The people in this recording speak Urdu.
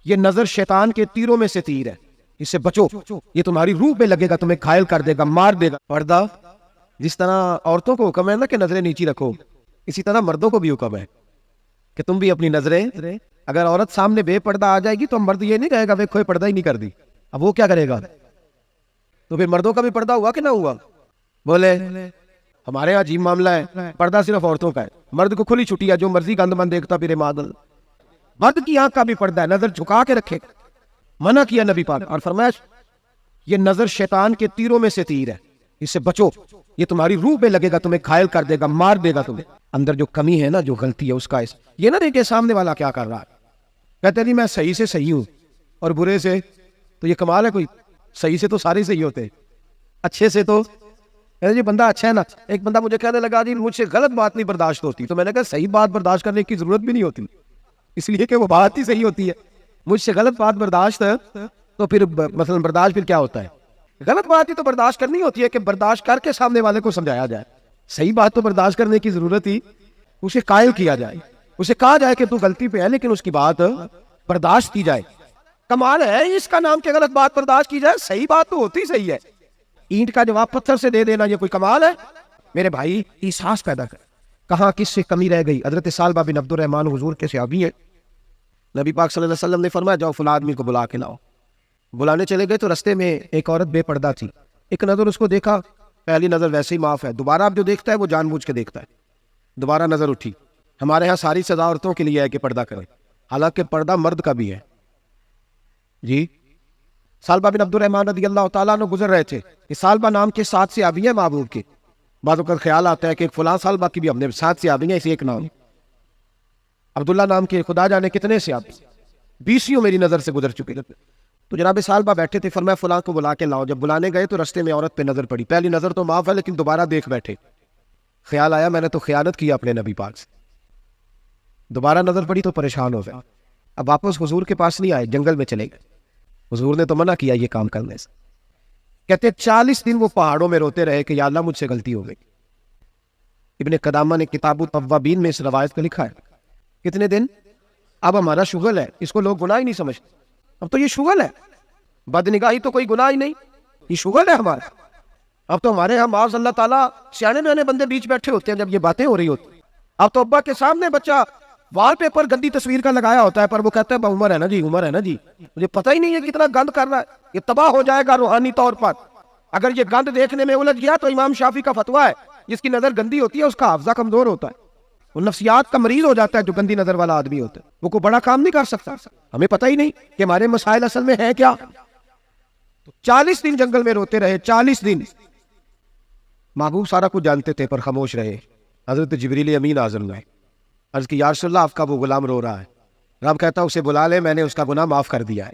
یہ نظر شیطان کے تیروں میں سے تیر ہے، اس سے بچو، یہ تمہاری روح پہ لگے گا، تمہیں گھائل کر دے گا، مار دے گا۔ پردہ جس طرح عورتوں کو حکم ہے نا کہ نظریں نیچی رکھو، اسی طرح مردوں کو بھی حکم ہے کہ تم بھی اپنی نظریں، اگر عورت سامنے بے پردہ آ جائے گی تو مرد یہ نہیں کہے گا کوئی پردہ ہی نہیں کر دی، اب وہ کیا کرے گا؟ تو پھر مردوں کا بھی پردہ ہوا کہ نہ ہوا؟ بولے ہمارے یہاں عجیب معاملہ ہے، پردہ صرف عورتوں کا ہے، مرد کو کھلی چھٹی ہے، جو مرضی گند من دیکھتا پھر مادل۔ مرد کی آنکھ کا بھی پردہ ہے، نظر جھکا کے رکھے، منع کیا نبی پاک، اور فرمایا یہ نظر شیطان کے تیروں میں سے تیر ہے، اس سے بچو، یہ تمہاری روح پہ لگے گا، تمہیں گھائل کر دے گا، مار دے گا تمہیں۔ اندر جو کمی ہے نا، جو غلطی ہے اس کا یہ نہ دیکھے سامنے والا کیا کر رہا ہے، کہتے نہیں میں صحیح سے صحیح ہوں اور برے سے تو یہ کمال ہے کوئی؟ صحیح سے تو سارے صحیح ہوتے، اچھے سے تو جی بندہ اچھا ہے نا۔ ایک بندہ مجھے کہنے لگا جی مجھ سے غلط بات نہیں برداشت ہوتی، تو میں نے کہا صحیح بات برداشت کرنے کی ضرورت بھی نہیں ہوتی، اس لیے کہ وہ بات ہی صحیح ہوتی ہے۔ مجھ سے غلط بات برداشت ہے تو پھر مثلا برداشت پھر کیا ہوتا ہے؟ غلط بات ہی تو برداشت کرنی ہوتی ہے کہ برداشت کر کے سامنے والے کو سمجھایا جائے، صحیح بات تو برداشت کرنے کی ضرورت ہی اسے قائل کیا جائے، اسے کہا جائے کہ تو غلطی پہ ہے لیکن اس کی بات برداشت کی جائے۔ کمال ہے اس کا نام کہ غلط بات برداشت کی جائے، صحیح بات تو ہوتی صحیح ہے۔ اینٹ کا جواب پتھر سے دے دینا یہ کوئی کمال ہے؟ میرے بھائی احساس پیدا کر، کہاں کس سے کمی رہ گئی۔ حضرت سالبہ بن عبد الرحمن حضور کے صحابی ہیں، نبی پاک صلی اللہ علیہ وسلم نے فرمایا جاؤ فلاں آدمی کو بلا کے لاؤ۔ بلانے چلے گئے تو رستے میں ایک عورت بے پردہ تھی، ایک نظر اس کو دیکھا، پہلی نظر ویسے ہی معاف ہے، دوبارہ اب جو دیکھتا ہے وہ جان بوجھ کے دیکھتا ہے، دوبارہ نظر اٹھی۔ ہمارے ہاں ساری سزا عورتوں کے لیے ہے کہ پردہ کریں، حالانکہ پردہ مرد کا بھی ہے۔ جی سالبہ بن عبد الرحمن رضی اللہ تعالیٰ عنہ گزر رہے تھے، کہ سالبہ نام کے 7 صحابی ہیں محبوب کے، بعض اوقات خیال آتا ہے کہ فلاں سالبہ کی بھی ہم نے 7 صحابی ہیں، اسی ایک نام عبداللہ نام کے خدا جانے کتنے صحابی، 20 میری نظر سے گزر چکے۔ تو جناب سالبہ بیٹھے تھے، فرمایا فلاں کو بلا کے لاؤ۔ جب بلانے گئے تو رستے میں عورت پہ نظر پڑی، پہلی نظر تو معاف ہے لیکن دوبارہ دیکھ بیٹھے، خیال آیا میں نے تو خیانت کی اپنے نبی پاک سے، دوبارہ نظر پڑی تو پریشان ہو گئے، اب واپس حضور کے پاس نہیں آئے، جنگل میں چلے گئے، حضور نے تو منع کیا یہ کام کرنے سے۔ کہتے 40 دن وہ پہاڑوں میں روتے رہے کہ یا اللہ مجھ سے غلطی ہو گئی۔ ابن قدامہ نے کتاب التوابین میں اس روایت کو لکھا ہے۔ کتنے دن؟ اب ہمارا شغل ہے، اس کو لوگ گناہ ہی نہیں سمجھتے، اب تو یہ شغل ہے، بدنگاہی تو کوئی گناہ ہی نہیں، یہ شغل ہے ہمارا۔ اب تو ہمارے ہاں معاذ اللہ تعالیٰ سیانے میانے بندے بیچ بیٹھے ہوتے ہیں جب یہ باتیں ہو رہی ہوتی، اب تو ابا کے سامنے بچہ وال پیپر گندی تصویر کا لگایا ہوتا ہے، پر وہ کہتا ہے عمر ہے نا جی، عمر ہے نا جی، مجھے پتہ ہی نہیں ہے کتنا گند کر رہا ہے، یہ تباہ ہو جائے گا روحانی طور پر۔ اگر یہ گند دیکھنے میں الجھ گیا تو امام شافعی کا فتویٰ ہے جس کی نظر گندی ہوتی ہے اس کا حافظہ کمزور ہوتا ہے، وہ نفسیات کا مریض ہو جاتا ہے جو گندی نظر والا آدمی ہوتا ہے، وہ کوئی بڑا کام نہیں کر سکتا۔ ہمیں پتہ ہی نہیں کہ ہمارے مسائل اصل میں ہیں کیا۔ 40 دن جنگل میں روتے رہے، 40 دن۔ محبوب سارا کچھ جانتے تھے پر خاموش رہے۔ حضرت جبریل امین حاضر ہوئے، عرض کی یا رسول اللہ آپ کا وہ غلام رو رہا ہے۔ رب کہتا اسے بلا لے، میں نے اس کا گناہ معاف کر دیا ہے۔